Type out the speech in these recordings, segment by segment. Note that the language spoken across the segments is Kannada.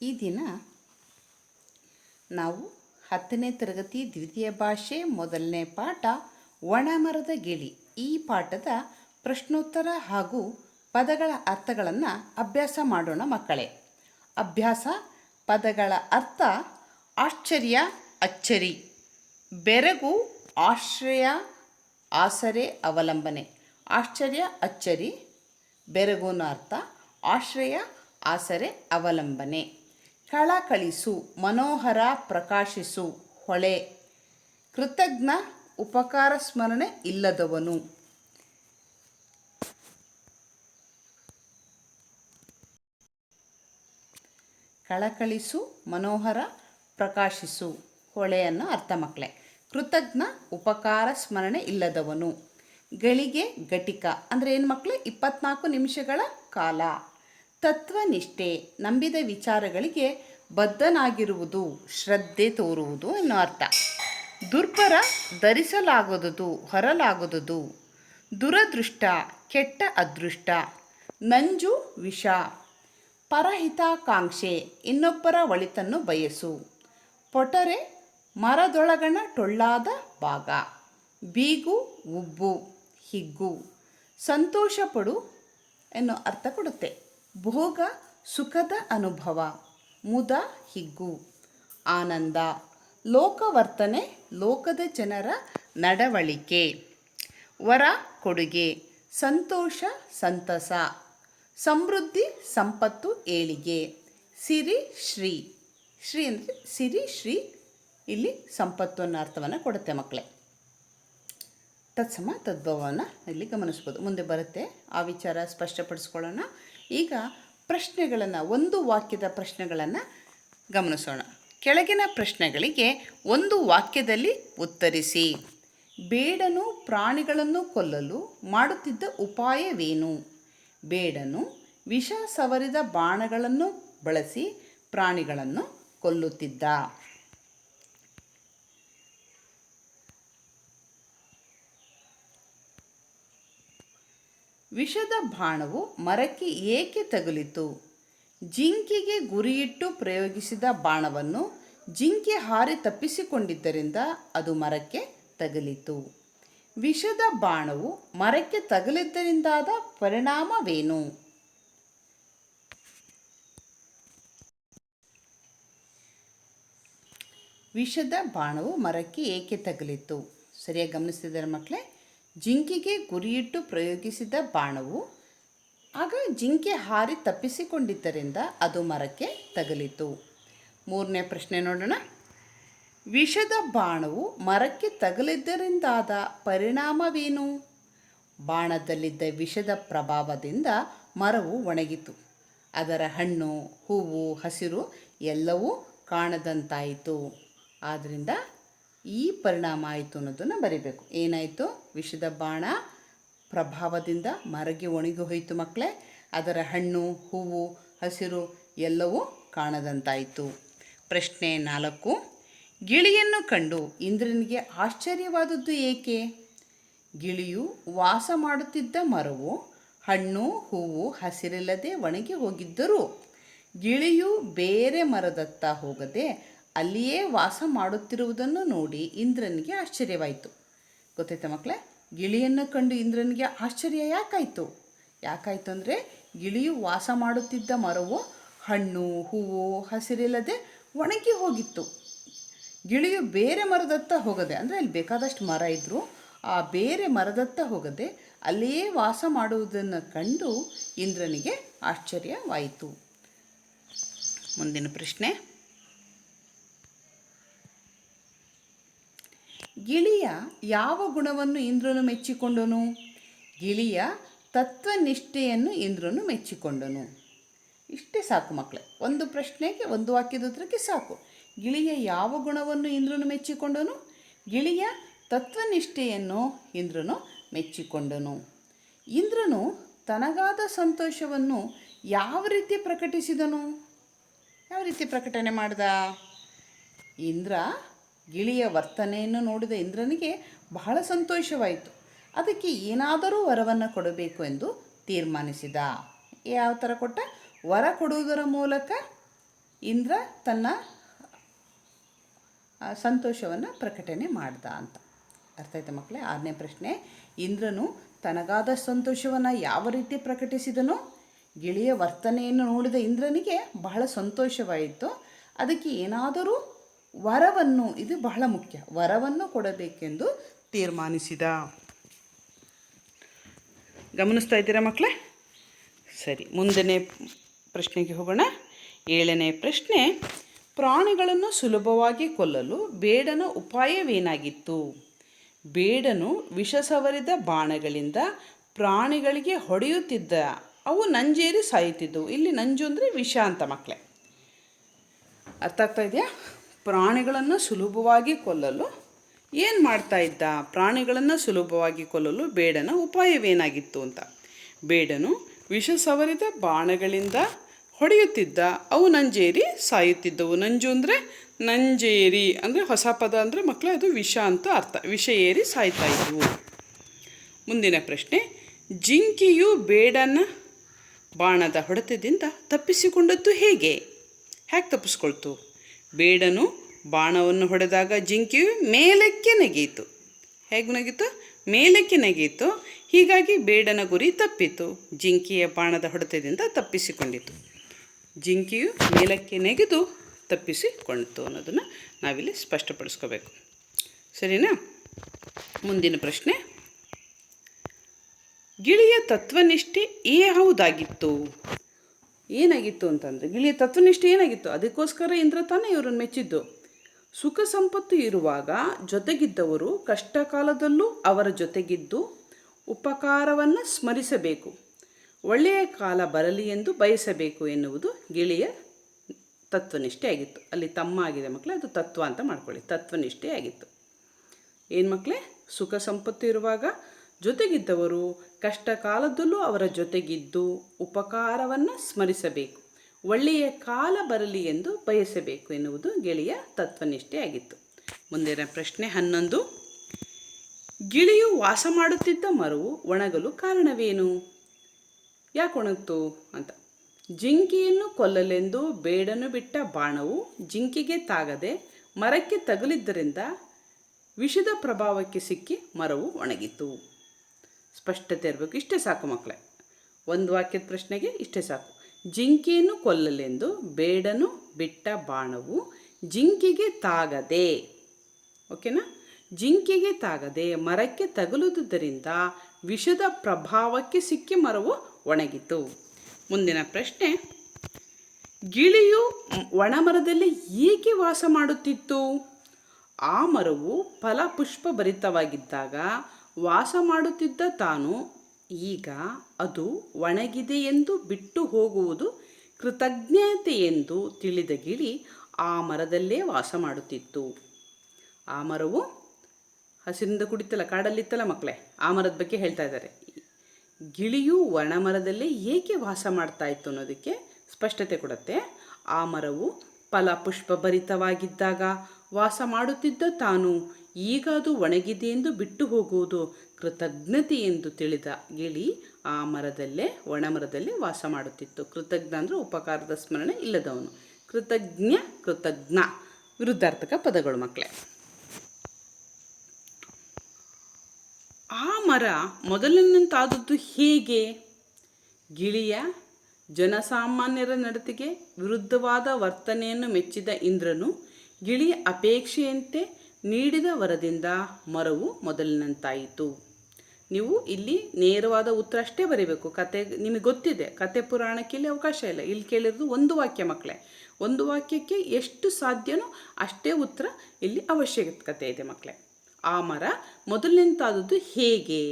ಈ ದಿನ ನಾವು 10ನೇ ತರಗತಿ ದ್ವಿತೀಯ ಭಾಷೆ ಮೊದಲನೇ ಪಾಠ ಒಣಮರದ ಗಿಳಿ ಈ ಪಾಠದ ಪ್ರಶ್ನೋತ್ತರ ಹಾಗೂ ಪದಗಳ ಅರ್ಥಗಳನ್ನು ಅಭ್ಯಾಸ ಮಾಡೋಣ ಮಕ್ಕಳೇ. ಅಭ್ಯಾಸ. ಪದಗಳ ಅರ್ಥ: ಆಶ್ಚರ್ಯ, ಅಚ್ಚರಿ. ಬೆರಗು, ಆಶ್ರಯ, ಆಸರೆ, ಅವಲಂಬನೆ. ಆಶ್ಚರ್ಯ, ಅಚ್ಚರಿ, ಬೆರಗುನ ಅರ್ಥ ಆಶ್ರಯ, ಆಸರೆ, ಅವಲಂಬನೆ. ಕಳಕಳಿಸು, ಮನೋಹರ, ಪ್ರಕಾಶಿಸು, ಹೊಳೆ. ಕೃತಜ್ಞ, ಉಪಕಾರ ಸ್ಮರಣೆ ಇಲ್ಲದವನು. ಕಳಕಳಿಸು, ಮನೋಹರ, ಪ್ರಕಾಶಿಸು, ಹೊಳೆ ಅನ್ನೋ ಅರ್ಥ ಮಕ್ಕಳೇ. ಕೃತಜ್ಞ, ಉಪಕಾರ ಸ್ಮರಣೆ ಇಲ್ಲದವನು. ಗಳಿಗೆ, ಘಟಿಕ ಅಂದರೆ ಏನು ಮಕ್ಕಳೇ? 24 ನಿಮಿಷಗಳ ಕಾಲ. ತತ್ವನಿಷ್ಠೆ, ನಂಬಿದ ವಿಚಾರಗಳಿಗೆ ಬದ್ಧನಾಗಿರುವುದು, ಶ್ರದ್ಧೆ ತೋರುವುದು ಎನ್ನೋ ಅರ್ಥ. ದುರ್ಬರ, ಧರಿಸಲಾಗದುದು, ಹೊರಲಾಗದುದು. ದುರದೃಷ್ಟ, ಕೆಟ್ಟ ಅದೃಷ್ಟ. ನಂಜು, ವಿಷ. ಪರಹಿತಾಕಾಂಕ್ಷೆ, ಇನ್ನೊಬ್ಬರ ಒಳಿತನ್ನು ಬಯಸು. ಪೊಟರೆ, ಮರದೊಳಗಣ ಟೊಳ್ಳಾದ ಭಾಗ. ಬೀಗು, ಉಬ್ಬು, ಹಿಗ್ಗು. ಸಂತೋಷಪಡು ಎನ್ನೋ ಅರ್ಥ ಕೊಡುತ್ತೆ. ಭೋಗ, ಸುಖದ ಅನುಭವ. ಮುದ, ಹಿಗ್ಗು. ಆನಂದ, ಲೋಕವರ್ತನೆ, ಲೋಕದ ಜನರ ನಡವಳಿಕೆ. ವರ, ಕೊಡುಗೆ. ಸಂತೋಷ, ಸಂತಸ. ಸಮೃದ್ಧಿ, ಸಂಪತ್ತು, ಏಳಿಗೆ. ಸಿರಿ, ಶ್ರೀ. ಶ್ರೀ ಅಂದರೆ ಸಿರಿ, ಶ್ರೀ ಇಲ್ಲಿ ಸಂಪತ್ತು ಅನ್ನೋ ಅರ್ಥವನ್ನು ಕೊಡುತ್ತೆ ಮಕ್ಕಳೇ. ತತ್ಸಮ ತದ್ಭವವನ್ನು ಇಲ್ಲಿ ಗಮನಿಸ್ಬೋದು. ಮುಂದೆ ಬರುತ್ತೆ, ಆ ವಿಚಾರ ಸ್ಪಷ್ಟಪಡಿಸ್ಕೊಳ್ಳೋಣ. ಈಗ ಪ್ರಶ್ನೆಗಳನ್ನು, ಒಂದು ವಾಕ್ಯದ ಪ್ರಶ್ನೆಗಳನ್ನು ಗಮನಿಸೋಣ. ಕೆಳಗಿನ ಪ್ರಶ್ನೆಗಳಿಗೆ ಒಂದು ವಾಕ್ಯದಲ್ಲಿ ಉತ್ತರಿಸಿ. ಬೇಡನು ಪ್ರಾಣಿಗಳನ್ನು ಕೊಲ್ಲಲು ಮಾಡುತ್ತಿದ್ದ ಉಪಾಯವೇನು? ಬೇಡನು ವಿಷ ಸವರಿದ ಬಾಣಗಳನ್ನು ಬಳಸಿ ಪ್ರಾಣಿಗಳನ್ನು ಕೊಲ್ಲುತ್ತಿದ್ದ. ವಿಷದ ಬಾಣವು ಮರಕ್ಕೆ ಏಕೆ ತಗುಲಿತು? ಜಿಂಕೆಗೆ ಗುರಿಯಿಟ್ಟು ಪ್ರಯೋಗಿಸಿದ ಬಾಣವನ್ನು ಜಿಂಕೆ ಹಾರಿ ತಪ್ಪಿಸಿಕೊಂಡಿದ್ದರಿಂದ ಅದು ಮರಕ್ಕೆ ತಗುಲಿತು. ವಿಷದ ಬಾಣವು ಮರಕ್ಕೆ ತಗುಲಿದ್ದರಿಂದಾದ ಪರಿಣಾಮವೇನು? ವಿಷದ ಬಾಣವು ಮರಕ್ಕೆ ಏಕೆ ತಗುಲಿತು? ಸರಿಯಾಗಿ ಗಮನಿಸ್ತಿದ್ದಾರೆ ಮಕ್ಕಳೇ. ಜಿಂಕೆಗೆ ಗುರಿಯಿಟ್ಟು ಪ್ರಯೋಗಿಸಿದ ಬಾಣವು ಆಗ ಜಿಂಕೆ ಹಾರಿ ತಪ್ಪಿಸಿಕೊಂಡಿದ್ದರಿಂದ ಅದು ಮರಕ್ಕೆ ತಗುಲಿತು. ಮೂರನೇ ಪ್ರಶ್ನೆ ನೋಡೋಣ. ವಿಷದ ಬಾಣವು ಮರಕ್ಕೆ ತಗುಲಿದ್ದರಿಂದಾದ ಪರಿಣಾಮವೇನು? ಬಾಣದಲ್ಲಿದ್ದ ವಿಷದ ಪ್ರಭಾವದಿಂದ ಮರವು ಒಣಗಿತು. ಅದರ ಹಣ್ಣು, ಹೂವು, ಹಸಿರು ಎಲ್ಲವೂ ಕಾಣದಂತಾಯಿತು. ಆದ್ದರಿಂದ ಈ ಪರಿಣಾಮ ಆಯಿತು ಅನ್ನೋದನ್ನು ಬರಿಬೇಕು. ಏನಾಯಿತು? ವಿಷದ ಬಾಣ ಪ್ರಭಾವದಿಂದ ಮರಗೆ ಒಣಗಿ ಹೋಯಿತು ಮಕ್ಕಳೇ. ಅದರ ಹಣ್ಣು, ಹೂವು, ಹಸಿರು ಎಲ್ಲವೂ ಕಾಣದಂತಾಯಿತು. ಪ್ರಶ್ನೆ 4. ಗಿಳಿಯನ್ನು ಕಂಡು ಇಂದ್ರನಿಗೆ ಆಶ್ಚರ್ಯವಾದದ್ದು ಏಕೆ? ಗಿಳಿಯು ವಾಸ ಮಾಡುತ್ತಿದ್ದ ಮರವು ಹಣ್ಣು, ಹೂವು, ಹಸಿರಿಲ್ಲದೆ ಒಣಗಿ ಹೋಗಿದ್ದರೂ ಗಿಳಿಯು ಬೇರೆ ಮರದತ್ತ ಹೋಗದೆ ಅಲ್ಲಿಯೇ ವಾಸ ಮಾಡುತ್ತಿರುವುದನ್ನು ನೋಡಿ ಇಂದ್ರನಿಗೆ ಆಶ್ಚರ್ಯವಾಯಿತು. ಗೊತ್ತಾಯ್ತಾ ಮಕ್ಕಳೇ? ಗಿಳಿಯನ್ನು ಕಂಡು ಇಂದ್ರನಿಗೆ ಆಶ್ಚರ್ಯ ಯಾಕಾಯಿತು ಅಂದರೆ ಗಿಳಿಯು ವಾಸ ಮಾಡುತ್ತಿದ್ದ ಮರವು ಹಣ್ಣು, ಹೂವು, ಹಸಿರಿಲ್ಲದೆ ಒಣಗಿ ಹೋಗಿತ್ತು. ಗಿಳಿಯು ಬೇರೆ ಮರದತ್ತ ಹೋಗದೆ, ಅಂದರೆ ಅಲ್ಲಿ ಬೇಕಾದಷ್ಟು ಮರ ಇದ್ದರೂ ಆ ಬೇರೆ ಮರದತ್ತ ಹೋಗದೆ ಅಲ್ಲಿಯೇ ವಾಸ ಮಾಡುವುದನ್ನು ಕಂಡು ಇಂದ್ರನಿಗೆ ಆಶ್ಚರ್ಯವಾಯಿತು. ಮುಂದಿನ ಪ್ರಶ್ನೆ. ಗಿಳಿಯ ಯಾವ ಗುಣವನ್ನು ಇಂದ್ರನು ಮೆಚ್ಚಿಕೊಂಡನು? ಗಿಳಿಯ ತತ್ವನಿಷ್ಠೆಯನ್ನು ಇಂದ್ರನು ಮೆಚ್ಚಿಕೊಂಡನು. ಇಷ್ಟೇ ಸಾಕು ಮಕ್ಕಳೇ. ಒಂದು ಪ್ರಶ್ನೆಗೆ ಒಂದು ವಾಕ್ಯದ ಉತ್ತರಕ್ಕೆ ಸಾಕು. ಗಿಳಿಯ ಯಾವ ಗುಣವನ್ನು ಇಂದ್ರನು ಮೆಚ್ಚಿಕೊಂಡನು? ಗಿಳಿಯ ತತ್ವನಿಷ್ಠೆಯನ್ನು ಇಂದ್ರನು ಮೆಚ್ಚಿಕೊಂಡನು. ಇಂದ್ರನು ತನಗಾದ ಸಂತೋಷವನ್ನು ಯಾವ ರೀತಿ ಪ್ರಕಟಿಸಿದನು? ಯಾವ ರೀತಿ ಪ್ರಕಟಣೆ ಮಾಡಿದ? ಇಂದ್ರ ಗಿಳಿಯ ವರ್ತನೆಯನ್ನು ನೋಡಿದ ಇಂದ್ರನಿಗೆ ಬಹಳ ಸಂತೋಷವಾಯಿತು. ಅದಕ್ಕೆ ಏನಾದರೂ ವರವನ್ನು ಕೊಡಬೇಕು ಎಂದು ತೀರ್ಮಾನಿಸಿದ. ಯಾವ ಥರ ಕೊಟ್ಟ? ವರ ಕೊಡುವುದರ ಮೂಲಕ ಇಂದ್ರ ತನ್ನ ಸಂತೋಷವನ್ನು ಪ್ರಕಟಣೆ ಮಾಡ್ದ ಅಂತ. ಅರ್ಥ ಆಯ್ತಾ ಮಕ್ಕಳೇ? 6ನೇ ಪ್ರಶ್ನೆ, ಇಂದ್ರನು ತನಗಾದ ಸಂತೋಷವನ್ನು ಯಾವ ರೀತಿ ಪ್ರಕಟಿಸಿದನೋ? ಗಿಳಿಯ ವರ್ತನೆಯನ್ನು ನೋಡಿದ ಇಂದ್ರನಿಗೆ ಬಹಳ ಸಂತೋಷವಾಯಿತು. ಅದಕ್ಕೆ ಏನಾದರೂ ವರವನ್ನು, ಇದು ಬಹಳ ಮುಖ್ಯ, ವರವನ್ನು ಕೊಡಬೇಕೆಂದು ತೀರ್ಮಾನಿಸಿದ. ಗಮನಿಸ್ತಾ ಇದ್ದೀರಾ ಮಕ್ಕಳೇ? ಸರಿ, ಮುಂದನೇ ಪ್ರಶ್ನೆಗೆ ಹೋಗೋಣ. 7ನೇ ಪ್ರಶ್ನೆ, ಪ್ರಾಣಿಗಳನ್ನು ಸುಲಭವಾಗಿ ಕೊಲ್ಲಲು ಬೇಡನ ಉಪಾಯವೇನಾಗಿತ್ತು? ಬೇಡನು ವಿಷ ಸವರಿದ ಬಾಣಗಳಿಂದ ಪ್ರಾಣಿಗಳಿಗೆ ಹೊಡೆಯುತ್ತಿದ್ದ. ಅವು ನಂಜೇರಿ ಸಾಯುತ್ತಿದ್ದವು. ಇಲ್ಲಿ ನಂಜು ಅಂದರೆ ವಿಷ ಅಂತ ಮಕ್ಕಳೇ. ಅರ್ಥ ಆಗ್ತಾ ಇದೆಯಾ? ಪ್ರಾಣಿಗಳನ್ನು ಸುಲಭವಾಗಿ ಕೊಲ್ಲಲು ಏನು ಮಾಡ್ತಾ ಇದ್ದ? ಪ್ರಾಣಿಗಳನ್ನು ಸುಲಭವಾಗಿ ಕೊಲ್ಲಲು ಬೇಡನ ಉಪಾಯವೇನಾಗಿತ್ತು ಅಂತ. ಬೇಡನು ವಿಷ ಸವರಿದ ಬಾಣಗಳಿಂದ ಹೊಡೆಯುತ್ತಿದ್ದ. ಅವು ನಂಜೇರಿ ಸಾಯುತ್ತಿದ್ದವು. ನಂಜು ಅಂದರೆ ನಂಜೇರಿ ಅಂದರೆ ಹೊಸ ಪದ ಅಂದರೆ ಮಕ್ಕಳೇ ಅದು ವಿಷ ಅಂತ ಅರ್ಥ. ವಿಷ ಏರಿ ಸಾಯ್ತಾ ಇದ್ವು. ಮುಂದಿನ ಪ್ರಶ್ನೆ, ಜಿಂಕೆಯು ಬೇಡನ ಬಾಣದ ಹೊಡೆತದಿಂದ ತಪ್ಪಿಸಿಕೊಂಡದ್ದು ಹೇಗೆ? ತಪ್ಪಿಸ್ಕೊಳ್ತು? ಬೇಡನು ಬಾಣವನ್ನು ಹೊಡೆದಾಗ ಜಿಂಕೆಯು ಮೇಲಕ್ಕೆ ನೆಗೆಯಿತು. ಹೇಗೆ ನೆಗೀತು? ಮೇಲಕ್ಕೆ ನೆಗೆಯಿತು. ಹೀಗಾಗಿ ಬೇಡನ ಗುರಿ ತಪ್ಪಿತು. ಜಿಂಕೆಯ ಬಾಣದ ಹೊಡೆತದಿಂದ ತಪ್ಪಿಸಿಕೊಂಡಿತು. ಜಿಂಕೆಯು ಮೇಲಕ್ಕೆ ನೆಗೆದು ತಪ್ಪಿಸಿಕೊಂಡಿತು ಅನ್ನೋದನ್ನು ನಾವಿಲ್ಲಿ ಸ್ಪಷ್ಟಪಡಿಸ್ಕೋಬೇಕು. ಸರಿನಾ? ಮುಂದಿನ ಪ್ರಶ್ನೆ, ಗಿಳಿಯ ತತ್ವನಿಷ್ಠೆ ಯಾವುದಾಗಿತ್ತು? ಏನಾಗಿತ್ತು ಅಂತಂದರೆ, ಗಿಳಿಯ ತತ್ವನಿಷ್ಠೆ ಏನಾಗಿತ್ತು? ಅದಕ್ಕೋಸ್ಕರ ಇಂದ್ರ ತಾನೇ ಇವರನ್ನು ಮೆಚ್ಚಿದ್ದು. ಸುಖ ಸಂಪತ್ತು ಇರುವಾಗ ಜೊತೆಗಿದ್ದವರು ಕಷ್ಟ ಕಾಲದಲ್ಲೂ ಅವರ ಜೊತೆಗಿದ್ದು ಉಪಕಾರವನ್ನು ಸ್ಮರಿಸಬೇಕು. ಒಳ್ಳೆಯ ಕಾಲ ಬರಲಿ ಎಂದು ಬಯಸಬೇಕು ಎನ್ನುವುದು ಗಿಳಿಯ ತತ್ವನಿಷ್ಠೆ ಆಗಿತ್ತು. ಅಲ್ಲಿ ತಮ್ಮ ಆಗಿದೆ ಮಕ್ಕಳೇ, ಅದು ತತ್ವ ಅಂತ ಮಾಡ್ಕೊಳ್ಳಿ. ತತ್ವನಿಷ್ಠೆ ಆಗಿತ್ತು. ಏನು ಮಕ್ಕಳೇ? ಸುಖ ಸಂಪತ್ತು ಇರುವಾಗ ಜೊತೆಗಿದ್ದವರು ಕಷ್ಟ ಕಾಲದಲ್ಲೂ ಅವರ ಜೊತೆಗಿದ್ದು ಉಪಕಾರವನ್ನು ಸ್ಮರಿಸಬೇಕು. ಒಳ್ಳೆಯ ಕಾಲ ಬರಲಿ ಎಂದು ಬಯಸಬೇಕು ಎನ್ನುವುದು ಗಿಳಿಯ ತತ್ವನಿಷ್ಠೆ ಆಗಿತ್ತು. ಮುಂದಿನ ಪ್ರಶ್ನೆ 11, ಗಿಳಿಯು ವಾಸ ಮಾಡುತ್ತಿದ್ದ ಮರವು ಒಣಗಲು ಕಾರಣವೇನು? ಯಾಕೆ ಒಣಗ್ತು ಅಂತ. ಜಿಂಕೆಯನ್ನು ಕೊಲ್ಲಲೆಂದು ಬೇಡನು ಬಿಟ್ಟ ಬಾಣವು ಜಿಂಕೆಗೆ ತಾಗದೆ ಮರಕ್ಕೆ ತಗುಲಿದ್ದರಿಂದ ವಿಷದ ಪ್ರಭಾವಕ್ಕೆ ಸಿಕ್ಕಿ ಮರವು ಒಣಗಿತು. ಸ್ಪಷ್ಟತೆ ಇರಬೇಕು. ಇಷ್ಟೇ ಸಾಕು ಮಕ್ಕಳೇ. ಒಂದು ವಾಕ್ಯದ ಪ್ರಶ್ನೆಗೆ ಇಷ್ಟೇ ಸಾಕು. ಜಿಂಕೆಯನ್ನು ಕೊಲ್ಲಲೆಂದು ಬೇಡನು ಬಿಟ್ಟ ಬಾಣವು ಜಿಂಕೆಗೆ ತಾಗದೆ, ಓಕೆನಾ? ಜಿಂಕೆಗೆ ತಾಗದೆ ಮರಕ್ಕೆ ತಗುಲುವುದರಿಂದ ವಿಷದ ಪ್ರಭಾವಕ್ಕೆ ಸಿಕ್ಕಿ ಮರವು ಒಣಗಿತು. ಮುಂದಿನ ಪ್ರಶ್ನೆ, ಗಿಳಿಯು ಒಣಮರದಲ್ಲಿ ಏಕೆ ವಾಸ ಮಾಡುತ್ತಿತ್ತು? ಆ ಮರವು ಫಲ ಪುಷ್ಪ ಭರಿತವಾಗಿದ್ದಾಗ ವಾಸ ಮಾಡುತ್ತಿದ್ದ ತಾನು ಈಗ ಅದು ಒಣಗಿದೆ ಎಂದು ಬಿಟ್ಟು ಹೋಗುವುದು ಕೃತಜ್ಞತೆಯೆಂದು ತಿಳಿದ ಗಿಳಿ ಆ ಮರದಲ್ಲೇ ವಾಸ ಮಾಡುತ್ತಿತ್ತು. ಆ ಮರವು ಹಸಿರಿಂದ ಕುಡಿತಲ್ಲ, ಕಾಡಲ್ಲಿತ್ತಲ್ಲ ಮಕ್ಕಳೇ, ಆ ಮರದ ಬಗ್ಗೆ ಹೇಳ್ತಾ ಇದ್ದಾರೆ. ಗಿಳಿಯು ಒಣಮರದಲ್ಲೇ ಏಕೆ ವಾಸ ಮಾಡ್ತಾ ಇತ್ತು ಅನ್ನೋದಕ್ಕೆ ಸ್ಪಷ್ಟತೆ ಕೊಡುತ್ತೆ. ಆ ಮರವು ಫಲ ಪುಷ್ಪ ಭರಿತವಾಗಿದ್ದಾಗ ವಾಸ ಮಾಡುತ್ತಿದ್ದ ತಾನು ಈಗ ಅದು ಒಣಗಿದೆ ಎಂದು ಬಿಟ್ಟು ಹೋಗುವುದು ಕೃತಜ್ಞತೆ ಎಂದು ತಿಳಿದ ಗಿಳಿ ಆ ಮರದಲ್ಲೇ, ಒಣಮರದಲ್ಲೇ ವಾಸ ಮಾಡುತ್ತಿತ್ತು. ಕೃತಜ್ಞ ಅಂದರೆ ಉಪಕಾರದ ಸ್ಮರಣೆ ಇಲ್ಲದವನು. ಕೃತಜ್ಞ, ಕೃತಜ್ಞ ವಿರುದ್ಧಾರ್ಥಕ ಪದಗಳು ಮಕ್ಕಳೇ. ಆ ಮರ ಮೊದಲಿನಂತಾದದ್ದು ಹೇಗೆ? ಗಿಳಿಯ ಜನಸಾಮಾನ್ಯರ ನಡತೆಗೆ ವಿರುದ್ಧವಾದ ವರ್ತನೆಯನ್ನು ಮೆಚ್ಚಿದ ಇಂದ್ರನು ಗಿಳಿಯ ಅಪೇಕ್ಷೆಯಂತೆ ನೀಡಿದ ವರದಿಂದ ಮರವು ಮೊದಲಿನಂತಾಯಿತು. ನೀವು ಇಲ್ಲಿ ನೇರವಾದ ಉತ್ತರ ಅಷ್ಟೇ ಬರೀಬೇಕು. ಕತೆ ನಿಮಗೆ ಗೊತ್ತಿದೆ, ಕತೆ ಪುರಾಣಕ್ಕೆ ಇಲ್ಲಿ ಅವಕಾಶ ಇಲ್ಲ. ಇಲ್ಲಿ ಕೇಳಿರೋದು ಒಂದು ವಾಕ್ಯ ಮಕ್ಕಳೇ. ಒಂದು ವಾಕ್ಯಕ್ಕೆ ಎಷ್ಟು ಸಾಧ್ಯನೋ ಅಷ್ಟೇ ಉತ್ತರ ಇಲ್ಲಿ ಅವಶ್ಯಕತೆ ಇದೆ ಮಕ್ಕಳೇ. ಆ ಮರ ಮೊದಲಿನಂತಾದದ್ದು ಹೇಗೆ?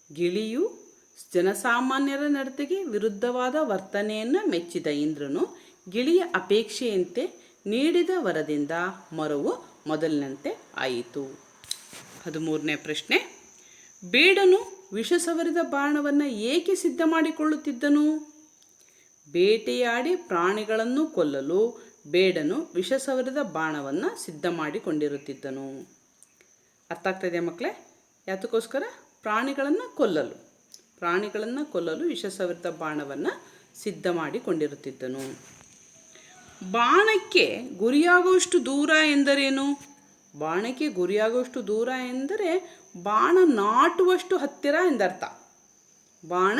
ಗಿಳಿಯು ಜನಸಾಮಾನ್ಯರ ನಡತೆಗೆ ವಿರುದ್ಧವಾದ ವರ್ತನೆಯನ್ನು ಮೆಚ್ಚಿದ ಇಂದ್ರನು ಗಿಳಿಯ ಅಪೇಕ್ಷೆಯಂತೆ ನೀಡಿದ ವರದಿಂದ ಮರವು ಮೊದಲಿನಂತೆ ಆಯಿತು. 13ನೇ ಪ್ರಶ್ನೆ, ಬೇಡನು ವಿಷ ಸವರಿದ ಬಾಣವನ್ನು ಏಕೆ ಸಿದ್ಧ ಮಾಡಿಕೊಳ್ಳುತ್ತಿದ್ದನು? ಬೇಟೆಯಾಡಿ ಪ್ರಾಣಿಗಳನ್ನು ಕೊಲ್ಲಲು ಬೇಡನು ವಿಷ ಸವರಿದ ಬಾಣವನ್ನು ಸಿದ್ಧ ಮಾಡಿಕೊಂಡಿರುತ್ತಿದ್ದನು. ಅರ್ಥ ಆಗ್ತಾಯಿದೆಯಾ ಮಕ್ಕಳೇ? ಯಾತಕ್ಕೋಸ್ಕರ? ಪ್ರಾಣಿಗಳನ್ನು ಕೊಲ್ಲಲು ವಿಷ ಸವರಿದ ಬಾಣವನ್ನು ಸಿದ್ಧ ಮಾಡಿಕೊಂಡಿರುತ್ತಿದ್ದನು. ಬಾಣಕ್ಕೆ ಗುರಿಯಾಗುವಷ್ಟು ದೂರ ಎಂದರೇನು? ಬಾಣಕ್ಕೆ ಗುರಿಯಾಗುವಷ್ಟು ದೂರ ಎಂದರೆ ಬಾಣ ನಾಟುವಷ್ಟು ಹತ್ತಿರ ಎಂದರ್ಥ. ಬಾಣ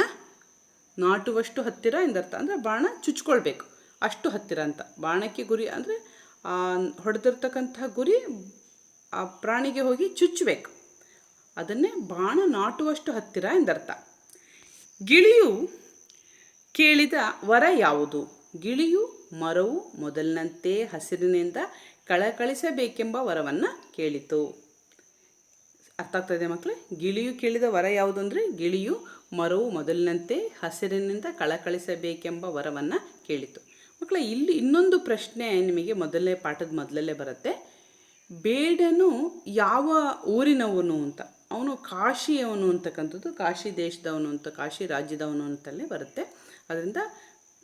ನಾಟುವಷ್ಟು ಹತ್ತಿರ ಎಂದರ್ಥ. ಅಂದರೆ ಬಾಣ ಚುಚ್ಕೊಳ್ಬೇಕು ಅಷ್ಟು ಹತ್ತಿರ ಅಂತ. ಬಾಣಕ್ಕೆ ಗುರಿ ಅಂದರೆ ಹೊಡೆದಿರ್ತಕ್ಕಂತಹ ಗುರಿ ಆ ಪ್ರಾಣಿಗೆ ಹೋಗಿ ಚುಚ್ಚಬೇಕು. ಅದನ್ನೇ ಬಾಣ ನಾಟುವಷ್ಟು ಹತ್ತಿರ ಎಂದರ್ಥ. ಗಿಳಿಯು ಕೇಳಿದ ವರ ಯಾವುದು? ಗಿಳಿಯು ಮರವು ಮೊದಲಿನಂತೆ ಹಸಿರಿನಿಂದ ಕಳಕಳಿಸಬೇಕೆಂಬ ವರವನ್ನು ಕೇಳಿತು. ಅರ್ಥ ಆಗ್ತಾಯಿದೆ ಮಕ್ಕಳೇ? ಗಿಳಿಯು ಕೇಳಿದ ವರ ಯಾವುದು ಅಂದರೆ ಗಿಳಿಯು ಮರವು ಮೊದಲಿನಂತೆ ಹಸಿರಿನಿಂದ ಕಳಕಳಿಸಬೇಕೆಂಬ ವರವನ್ನು ಕೇಳಿತು. ಮಕ್ಕಳೇ, ಇಲ್ಲಿ ಇನ್ನೊಂದು ಪ್ರಶ್ನೆ ನಿಮಗೆ ಮೊದಲನೇ ಪಾಠದ ಮೊದಲಲ್ಲೇ ಬರುತ್ತೆ. ಬೇಡನು ಯಾವ ಊರಿನವನು ಅಂತ. ಅವನು ಕಾಶಿಯವನು ಅಂತಕ್ಕಂಥದ್ದು, ಕಾಶಿ ದೇಶದವನು ಅಂತ, ಕಾಶಿ ರಾಜ್ಯದವನು ಅಂತಲೇ ಬರುತ್ತೆ. ಅದರಿಂದ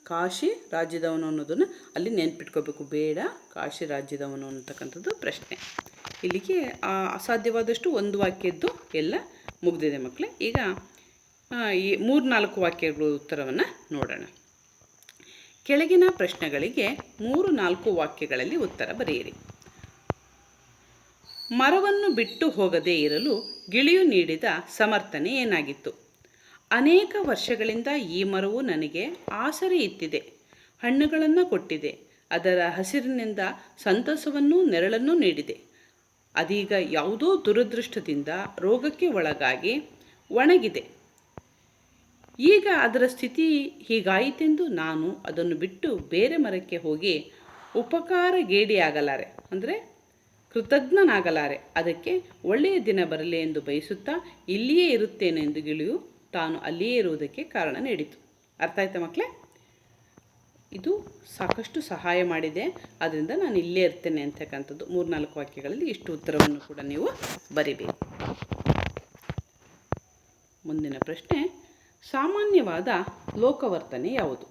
ಕಾಶಿ ರಾಜ್ಯದವನು ಅನ್ನೋದನ್ನು ಅಲ್ಲಿ ನೆನ್ಪಿಟ್ಕೋಬೇಕು. ಬೇಡ ಕಾಶಿ ರಾಜ್ಯದವನು ಅಂತಕ್ಕಂಥದ್ದು ಪ್ರಶ್ನೆ. ಇಲ್ಲಿಗೆ ಅಸಾಧ್ಯವಾದಷ್ಟು ಒಂದು ವಾಕ್ಯದ್ದು ಎಲ್ಲ ಮುಗಿದಿದೆ ಮಕ್ಕಳೇ. ಈಗ ಈ 3-4 ವಾಕ್ಯಗಳ ಉತ್ತರವನ್ನು ನೋಡೋಣ. ಕೆಳಗಿನ ಪ್ರಶ್ನೆಗಳಿಗೆ 3-4 ವಾಕ್ಯಗಳಲ್ಲಿ ಉತ್ತರ ಬರೆಯಿರಿ. ಮರವನ್ನು ಬಿಟ್ಟು ಹೋಗದೇ ಇರಲು ಗಿಳಿಯು ನೀಡಿದ ಸಮರ್ಥನೆ ಏನಾಗಿತ್ತು? ಅನೇಕ ವರ್ಷಗಳಿಂದ ಈ ಮರವು ನನಗೆ ಆಸರೆ ಇತ್ತಿದೆ, ಹಣ್ಣುಗಳನ್ನು ಕೊಟ್ಟಿದೆ, ಅದರ ಹಸಿರಿನಿಂದ ಸಂತಸವನ್ನೂ ನೆರಳನ್ನೂ ನೀಡಿದೆ. ಅದೀಗ ಯಾವುದೋ ದುರದೃಷ್ಟದಿಂದ ರೋಗಕ್ಕೆ ಒಳಗಾಗಿ ಒಣಗಿದೆ. ಈಗ ಅದರ ಸ್ಥಿತಿ ಹೀಗಾಯಿತೆಂದು ನಾನು ಅದನ್ನು ಬಿಟ್ಟು ಬೇರೆ ಮರಕ್ಕೆ ಹೋಗಿ ಉಪಕಾರಗೇಡಿಯಾಗಲಾರೆ, ಅಂದರೆ ಕೃತಜ್ಞನಾಗಲಾರೆ. ಅದಕ್ಕೆ ಒಳ್ಳೆಯ ದಿನ ಬರಲಿ ಎಂದು ಬಯಸುತ್ತಾ ಇಲ್ಲಿಯೇ ಇರುತ್ತೇನೆ ಎಂದು ಗಿಳಿಯು ತಾನು ಅಲ್ಲಿಯೇ ಇರುವುದಕ್ಕೆ ಕಾರಣ ನೀಡಿತು. ಅರ್ಥ ಆಯ್ತಾ ಮಕ್ಕಳೇ? ಇದು ಸಾಕಷ್ಟು ಸಹಾಯ ಮಾಡಿದೆ. ಅದರಿಂದ ನಾನು ಇಲ್ಲೇ ಇರ್ತೇನೆ ಅಂತಕ್ಕಂಥದ್ದು 3-4 ವಾಕ್ಯಗಳಲ್ಲಿ ಇಷ್ಟು ಉತ್ತರವನ್ನು ಕೂಡ ನೀವು ಬರಿಬೇಕು. ಮುಂದಿನ ಪ್ರಶ್ನೆ, ಸಾಮಾನ್ಯವಾದ ಲೋಕವರ್ತನೆ ಯಾವುದು?